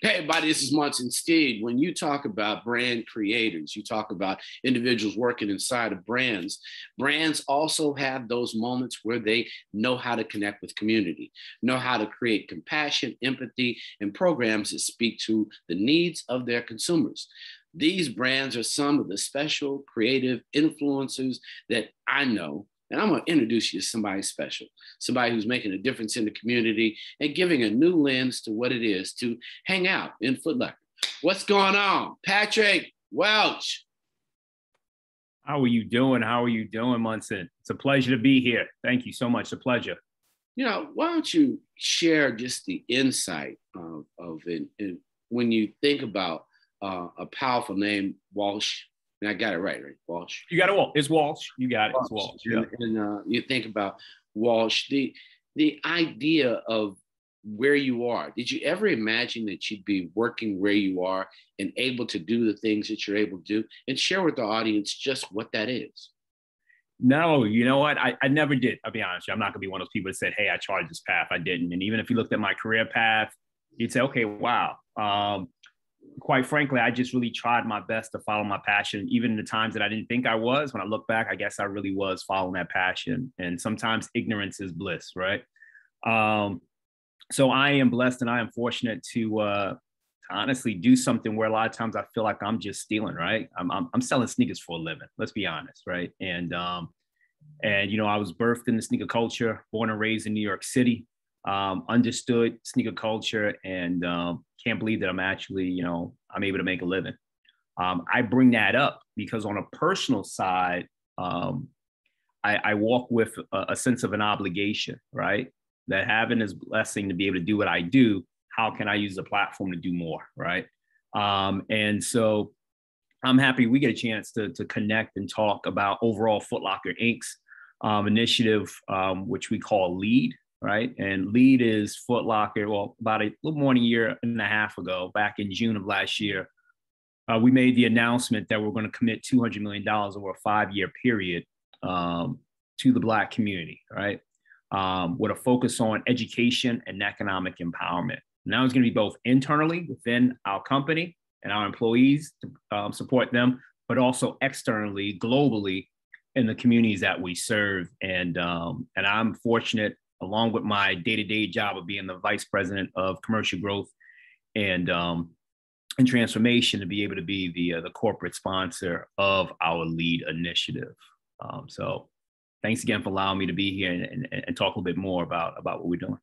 Hey, everybody, this is Munson Steed. When you talk about brand creators, you talk about individuals working inside of brands. Brands also have those moments where they know how to connect with community, know how to create compassion, empathy, and programs that speak to the needs of their consumers. These brands are some of the special creative influencers that I know. And I'm going to introduce you to somebody special, somebody who's making a difference in the community and giving a new lens to what it is to hang out in Foot Locker. What's going on? Patrick Welch. How are you doing? How are you doing, Munson? It's a pleasure to be here. Thank you so much. It's a pleasure. Why don't you share just the insight of it when you think about a powerful name, Walsh. And I got it right? Walsh. You got it. It's Walsh. You got it. It's Walsh. Yeah. And you think about Walsh, the idea of where you are. Did you ever imagine that you'd be working where you are and able to do the things that you're able to do? And share with the audience just what that is. No, you know what? I never did. I'll be honest. I'm not going to be one of those people that said, hey, I charted this path. I didn't. And even if you looked at my career path, you'd say, okay, wow. Quite frankly, I just really tried my best to follow my passion, even in the times that I didn't think I was. When I look back, I guess I really was following that passion. And sometimes ignorance is bliss, right? So I am blessed and I am fortunate to honestly do something where a lot of times I feel like I'm just stealing, right? I'm selling sneakers for a living. Let's be honest, right? And I was birthed in the sneaker culture, born and raised in New York City. Understood sneaker culture and can't believe that I'm actually, I'm able to make a living. I bring that up because on a personal side, I walk with a sense of an obligation, right? That having this blessing to be able to do what I do, how can I use the platform to do more, right? And so I'm happy we get a chance to connect and talk about overall Foot Locker Inc.'s initiative, which we call LEAD. Right. And LEAD is Foot Locker. Well, about a little more than a year and a half ago, back in June of last year, we made the announcement that we're going to commit $200 million over a 5-year period to the Black community. Right. With a focus on education and economic empowerment. Now it's going to be both internally within our company and our employees to support them, but also externally, globally in the communities that we serve. And I'm fortunate, along with my day-to-day job of being the vice president of commercial growth and transformation, to be able to be the corporate sponsor of our LEAD initiative. So thanks again for allowing me to be here and talk a little bit more about what we're doing.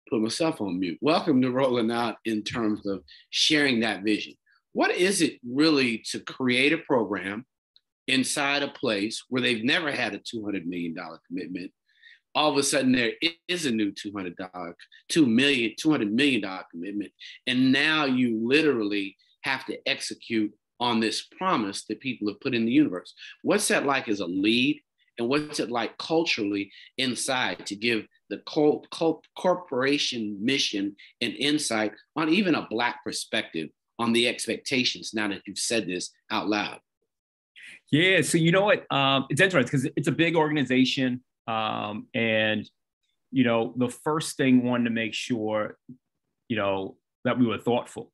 Put myself on mute. Welcome to Rolling Out in terms of sharing that vision. What is it really to create a program inside a place where they've never had a $200 million commitment? All of a sudden there is a new $200 million commitment. And now you literally have to execute on this promise that people have put in the universe. What's that like as a lead? And what's it like culturally inside to give the corporation mission and insight on even a Black perspective on the expectations now that you've said this out loud? Yeah, so you know what? It's interesting because it's a big organization. And, the first thing wanted to make sure, that we were thoughtful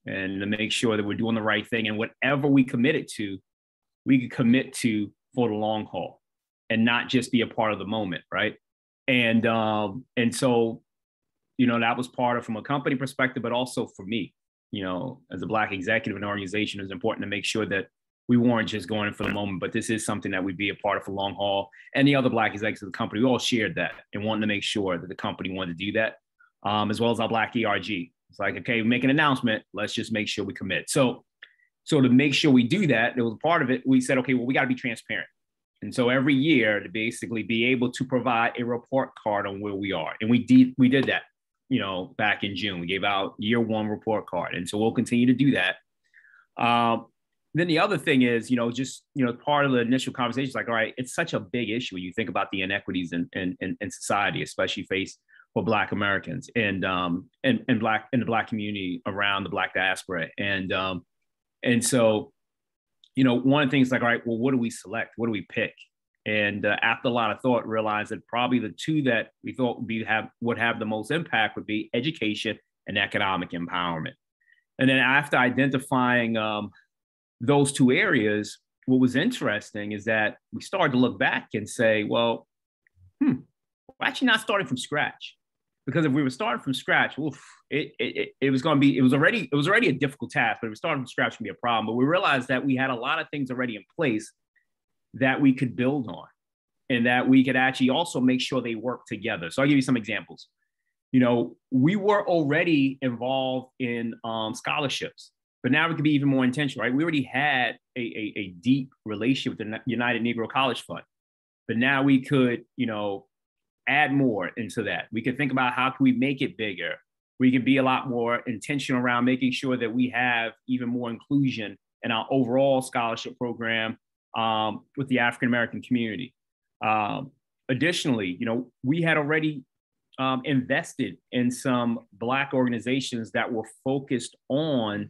and to make sure that we're doing the right thing. And whatever we committed to, we could commit to for the long haul and not just be a part of the moment, right? And so, that was part of from a company perspective, but also for me, as a Black executive in an organization, it was important to make sure that we weren't just going for the moment, but this is something that we'd be a part of for long haul. And the other Black executives of the company, we all shared that and wanted to make sure that the company wanted to do that, as well as our Black ERG. It's like, okay, we make an announcement, let's just make sure we commit. So to make sure we do that, it was part of it. We said, okay, well, we got to be transparent. And so every year to basically be able to provide a report card on where we are. And we did that, back in June. We gave out year one report card. And so we'll continue to do that. Then the other thing is, part of the initial conversation is like, all right, it's such a big issue when you think about the inequities in society, especially faced for Black Americans and in the Black community around the Black diaspora. And so, one of the things like, all right, well, what do we select? What do we pick? And after a lot of thought, realized that probably the two that we thought would have the most impact would be education and economic empowerment. And then after identifying those two areas, what was interesting is that we started to look back and say, well, we're actually not starting from scratch. Because if we were starting from scratch, it was already a difficult task, but if we started from scratch, it would be a problem. But we realized that we had a lot of things already in place that we could build on and that we could actually also make sure they work together. So I'll give you some examples. You know, we were already involved in scholarships, but now we could be even more intentional, right? We already had a deep relationship with the United Negro College Fund, but now we could, you know, add more into that. We could think about how can we make it bigger. We can be a lot more intentional around making sure that we have even more inclusion in our overall scholarship program with the African-American community. Additionally, you know, we had already invested in some Black organizations that were focused on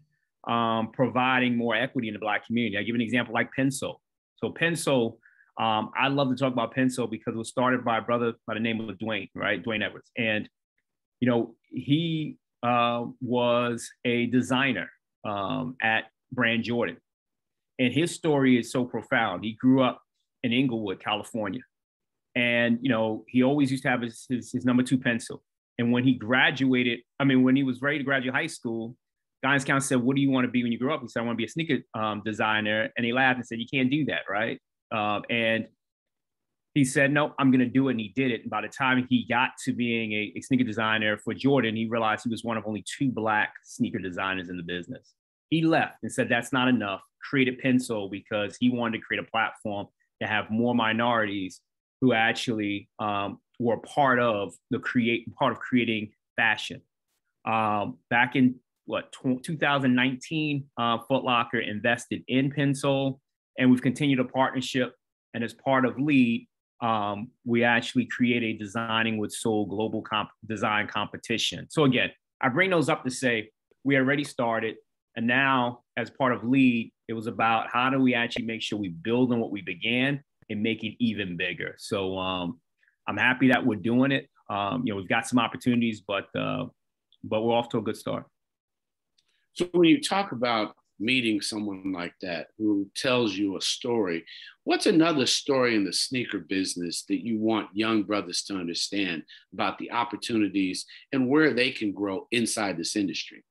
providing more equity in the Black community. I'll give an example like Penso. So Penso, I love to talk about Penso because it was started by a brother by the name of Dwayne, right? Dwayne Edwards. And, you know, he was a designer at Brand Jordan. And his story is so profound. He grew up in Inglewood, California. And, you know, he always used to have his number 2 pencil. And when he graduated, when he was ready to graduate high school, guidance counselor said, what do you want to be when you grow up? He said, I want to be a sneaker designer. And he laughed and said, you can't do that, right? And he said, no, I'm going to do it. And he did it. And by the time he got to being a sneaker designer for Jordan, he realized he was one of only 2 Black sneaker designers in the business. He left and said, that's not enough. Created Pencil because he wanted to create a platform to have more minorities who actually were part of creating fashion. Back in 2019, Foot Locker invested in Pencil, and we've continued a partnership. And as part of LEAD, we actually created a Designing with Soul global design competition. So again, I bring those up to say we already started. And now, as part of LEAD, it was about how do we actually make sure we build on what we began and make it even bigger. So I'm happy that we're doing it. You know, we've got some opportunities, but we're off to a good start. So when you talk about meeting someone like that who tells you a story, what's another story in the sneaker business that you want young brothers to understand about the opportunities and where they can grow inside this industry?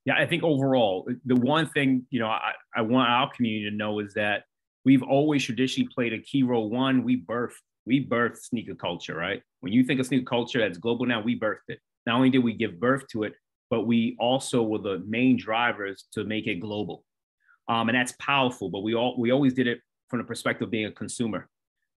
Yeah, I think overall, the one thing, you know, I want our community to know is that we've always traditionally played a key role. One, we birthed sneaker culture, right? When you think of sneaker culture that's global now, we birthed it. Not only did we give birth to it, but we also were the main drivers to make it global. And that's powerful, but we always did it from the perspective of being a consumer.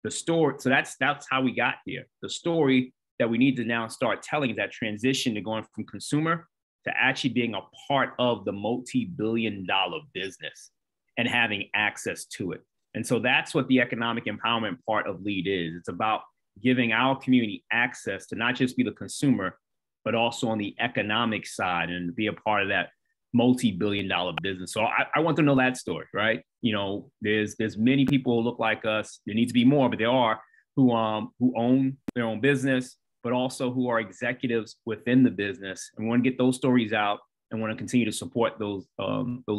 The story, so that's how we got here. The story that we need to now start telling is that transition to going from consumer to actually being a part of the multi-billion-dollar business and having access to it. And so that's what the economic empowerment part of LEAD is. It's about giving our community access to not just be the consumer, but also on the economic side and be a part of that multi-billion-dollar business. So I want to know that story, right? You know, there's many people who look like us. There needs to be more, but there are who own their own business, but also who are executives within the business. And we want to get those stories out and want to continue to support those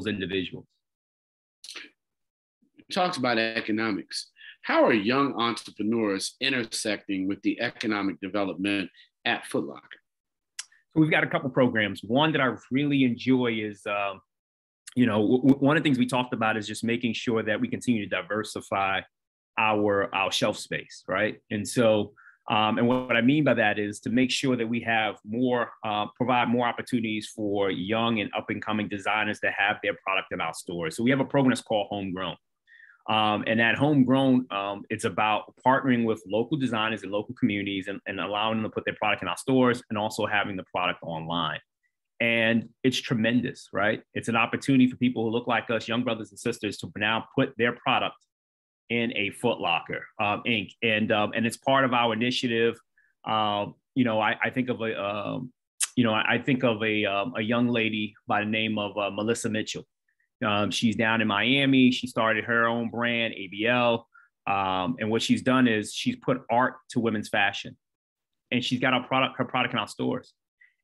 individuals. You talked about economics. How are young entrepreneurs intersecting with the economic development at Foot Locker? So we've got a couple programs. One that I really enjoy is, you know, one of the things we talked about is just making sure that we continue to diversify our shelf space, right? And so, and what I mean by that is to make sure that we have more, provide more opportunities for young and up and coming designers to have their product in our stores. So we have a program that's called Homegrown. And that Homegrown, it's about partnering with local designers and local communities and allowing them to put their product in our stores and also having the product online. And it's tremendous, right? It's an opportunity for people who look like us, young brothers and sisters, to now put their product in a Foot Locker Inc. And it's part of our initiative. You know, I think of a young lady by the name of Melissa Mitchell. She's down in Miami. She started her own brand, ABL. And what she's done is she's put art to women's fashion, and she's got her product in our stores.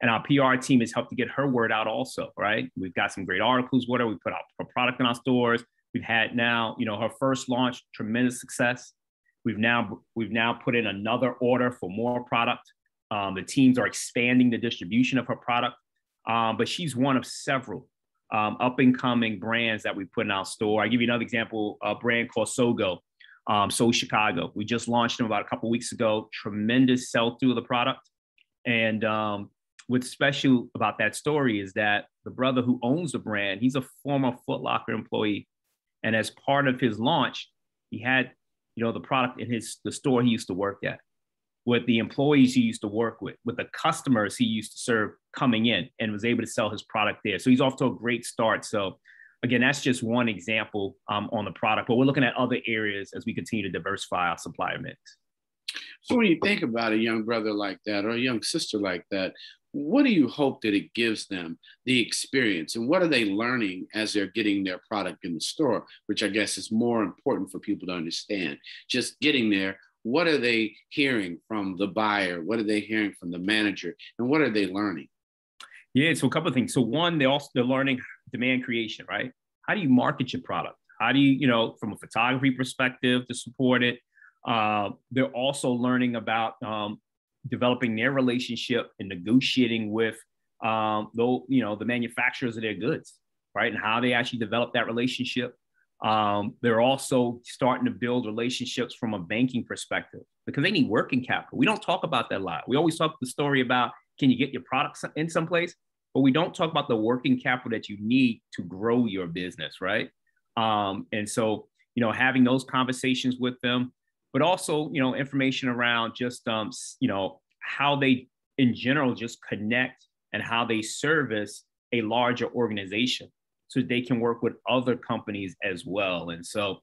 And our PR team has helped to get her word out also, right? We've got some great articles with her. We put out her product in our stores. We've had now, her first launch, tremendous success. We've now put in another order for more product. The teams are expanding the distribution of her product, but she's one of several up and coming brands that we put in our store. I give you another example, a brand called Sogo, So Chicago. We just launched them about a couple of weeks ago. Tremendous sell-through of the product. And what's special about that story is that the brother who owns the brand, he's a former Foot Locker employee. And as part of his launch, he had, the product in the store he used to work at, with the employees he used to work with the customers he used to serve coming in, and was able to sell his product there. So he's off to a great start. So again, that's just one example on the product, but we're looking at other areas as we continue to diversify our supplier mix. So when you think about a young brother like that or a young sister like that, what do you hope that it gives them the experience, and what are they learning as they're getting their product in the store, which I guess is more important for people to understand? Just getting there, what are they hearing from the buyer? What are they hearing from the manager? And what are they learning? Yeah, so a couple of things. So one, they're learning demand creation, right? How do you market your product? How do you, from a photography perspective to support it? They're also learning about developing their relationship and negotiating with the manufacturers of their goods, right? And how they actually develop that relationship. They're also starting to build relationships from a banking perspective, because they need working capital. We don't talk about that a lot. We always talk the story about, can you get your products in some place? But we don't talk about the working capital that you need to grow your business, right? And so, having those conversations with them, but also, information around just, how they, in general, just connect and how they service a larger organization so they can work with other companies as well. And so,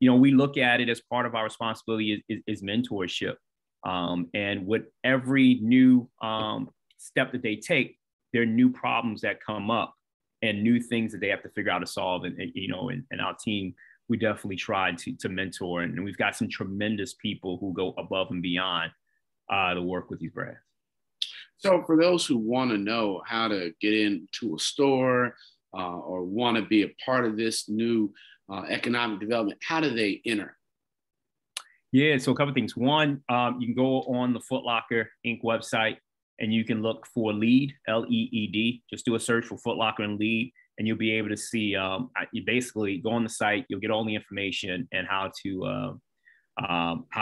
we look at it as part of our responsibility is mentorship. And with every new step that they take, there are new problems that come up and new things that they have to figure out to solve. And our team, we definitely try to mentor, and we've got some tremendous people who go above and beyond to work with these brands. So for those who want to know how to get into a store or want to be a part of this new economic development, how do they enter? Yeah, so a couple of things. One, you can go on the Foot Locker Inc. website and you can look for LEED, LEED. Just do a search for Foot Locker and LEED, and you'll be able to see, you basically go on the site, you'll get all the information and how to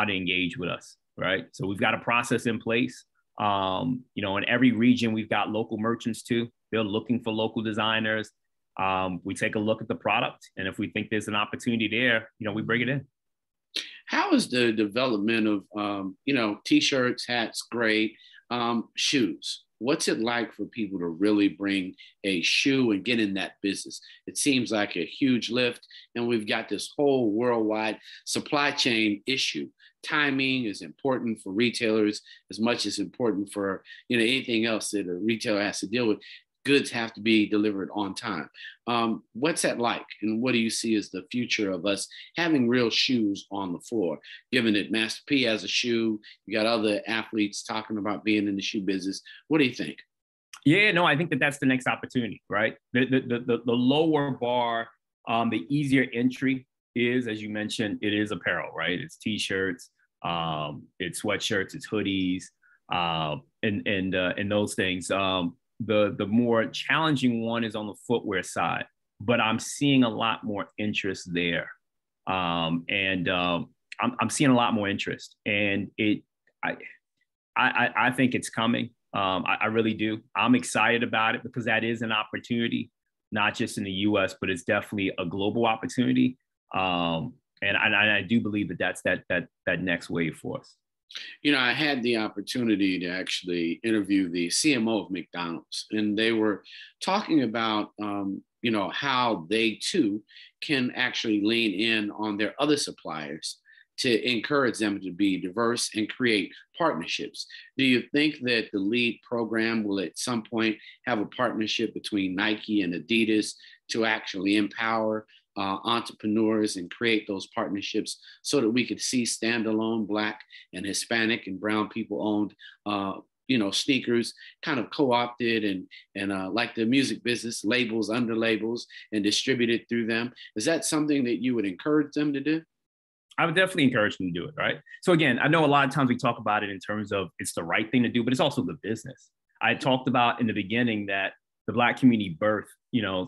engage with us, right? So we've got a process in place. In every region, we've got local merchants too. They're looking for local designers. We take a look at the product, and if we think there's an opportunity there, we bring it in. How is the development of, T-shirts, hats, great, shoes? What's it like for people to really bring a shoe and get in that business? It seems like a huge lift, and we've got this whole worldwide supply chain issue. Timing is important for retailers as much as important for anything else that a retailer has to deal with. Goods have to be delivered on time. What's that like? And what do you see as the future of us having real shoes on the floor? Given that Master P has a shoe, you got other athletes talking about being in the shoe business. What do you think? Yeah, no, I think that's the next opportunity, right? The lower bar, the easier entry is, as you mentioned, it is apparel, right? It's T-shirts, it's sweatshirts, it's hoodies, and those things. The more challenging one is on the footwear side, but I'm seeing a lot more interest there. I'm seeing a lot more interest, and I think it's coming. I really do. I'm excited about it because that is an opportunity, not just in the US, but it's definitely a global opportunity. And I do believe that's that next wave for us. I had the opportunity to actually interview the CMO of McDonald's, and they were talking about, how they too can actually lean in on their other suppliers to encourage them to be diverse and create partnerships. Do you think that the LEAD program will at some point have a partnership between Nike and Adidas to actually empower entrepreneurs and create those partnerships so that we could see standalone Black and Hispanic and brown people owned sneakers kind of co-opted and like the music business, labels, under labels, and distributed through them. Is that something that you would encourage them to do? I would definitely encourage them to do it, right? So again, I know a lot of times we talk about it in terms of it's the right thing to do, but it's also the business. I talked about in the beginning that the Black community birthed,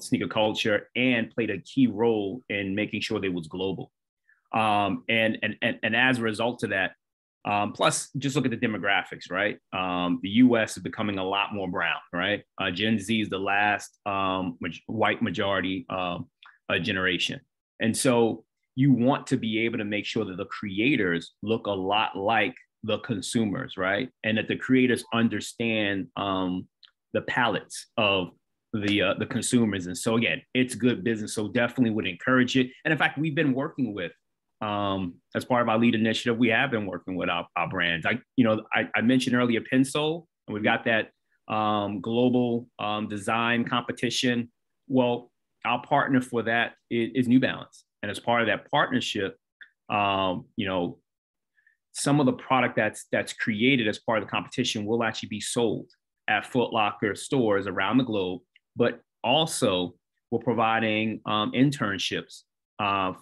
sneaker culture and played a key role in making sure that it was global. And as a result of that, plus just look at the demographics, right? The US is becoming a lot more brown, right? Gen Z is the last white majority generation. And so you want to be able to make sure that the creators look a lot like the consumers, right? And that the creators understand the palettes of the consumers. And so again, it's good business. So definitely would encourage it. And in fact, we've been working with, as part of our lead initiative, we have been working with our brands. I mentioned earlier Pensole, and we've got that global design competition. Well, our partner for that is New Balance. And as part of that partnership, some of the product that's created as part of the competition will actually be sold at Foot Locker stores around the globe, but also we're providing internships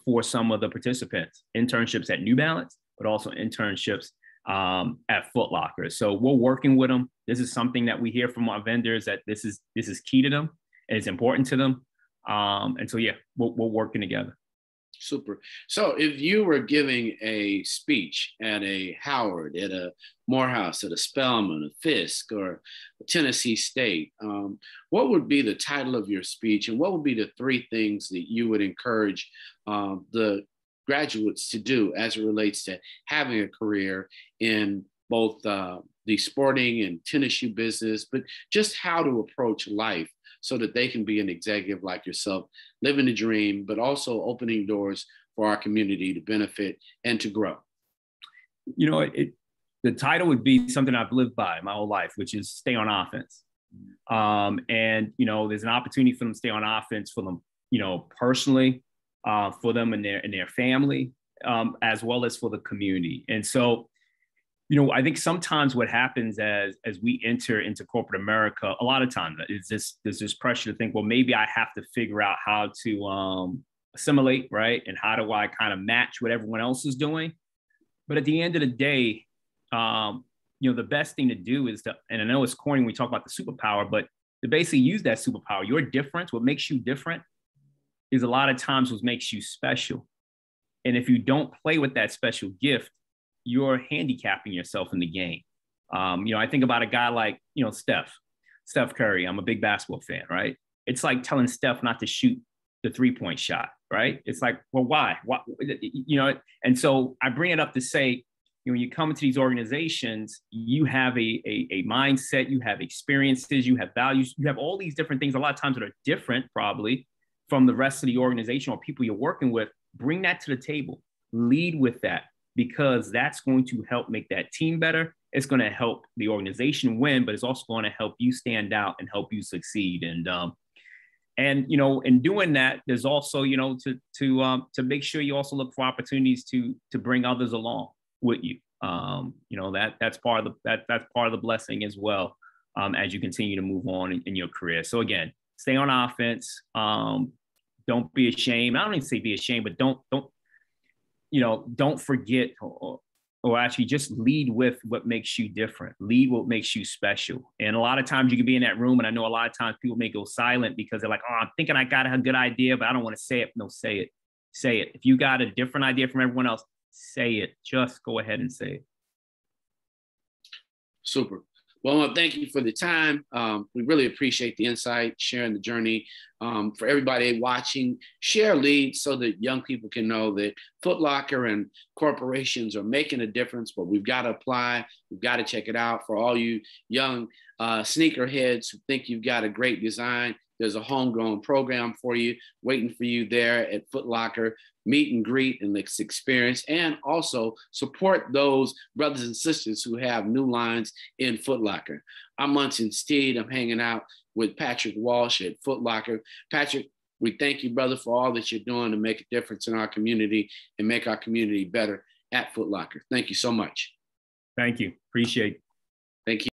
for some of the participants, internships at New Balance, but also internships at Foot Locker. So we're working with them. This is something that we hear from our vendors that this is key to them and it's important to them. And so, yeah, we're working together. Super. So if you were giving a speech at a Howard, at a Morehouse, at a Spelman, a Fisk, or a Tennessee State, what would be the title of your speech, and what would be the 3 things that you would encourage the graduates to do as it relates to having a career in both the sporting and tennis shoe business, but just how to approach life so that they can be an executive like yourself, living the dream, but also opening doors for our community to benefit and to grow? The title would be something I've lived by my whole life, which is stay on offense. And there's an opportunity for them to stay on offense for them, personally, for them and their family, as well as for the community. And so, I think sometimes what happens as we enter into corporate America, a lot of times there's this pressure to think, well, maybe I have to figure out how to assimilate, right? And how do I kind of match what everyone else is doing? But at the end of the day, the best thing to do is and I know it's corny when we talk about the superpower, but to basically use that superpower, your difference, what makes you different is a lot of times what makes you special. And if you don't play with that special gift, you're handicapping yourself in the game. I think about a guy like, Steph Curry. I'm a big basketball fan, right? It's like telling Steph not to shoot the 3-point shot, right? It's like, well, why? And so I bring it up to say, when you come into these organizations, you have a mindset, you have experiences, you have values, you have all these different things, a lot of times that are different probably from the rest of the organization or people you're working with. Bring that to the table, lead with that, because that's going to help make that team better. It's going to help the organization win, but it's also going to help you stand out and help you succeed. And in doing that, there's also, to make sure you also look for opportunities to bring others along with you. That's part of the blessing as well, as you continue to move on in your career. So again, stay on offense. Don't be ashamed. I don't even say be ashamed, but don't forget or actually just lead with what makes you different. Lead what makes you special. And a lot of times you can be in that room, and I know a lot of times people may go silent because they're like, oh, I'm thinking I got a good idea, but I don't want to say it. No, say it. Say it. If you got a different idea from everyone else, say it. Just go ahead and say it. Super. Well, thank you for the time. We really appreciate the insight, sharing the journey. For everybody watching, share leads so that young people can know that Foot Locker and corporations are making a difference, but we've got to apply. We've got to check it out. For all you young sneakerheads who think you've got a great design, there's a homegrown program for you, waiting for you there at Foot Locker. Meet and greet and experience, and also support those brothers and sisters who have new lines in Foot Locker. I'm Munson Steed. I'm hanging out with Patrick Walsh at Foot Locker. Patrick, We thank you, brother, for all that you're doing to make a difference in our community and make our community better at Foot Locker. Thank you so much. Thank you. Appreciate it. Thank you.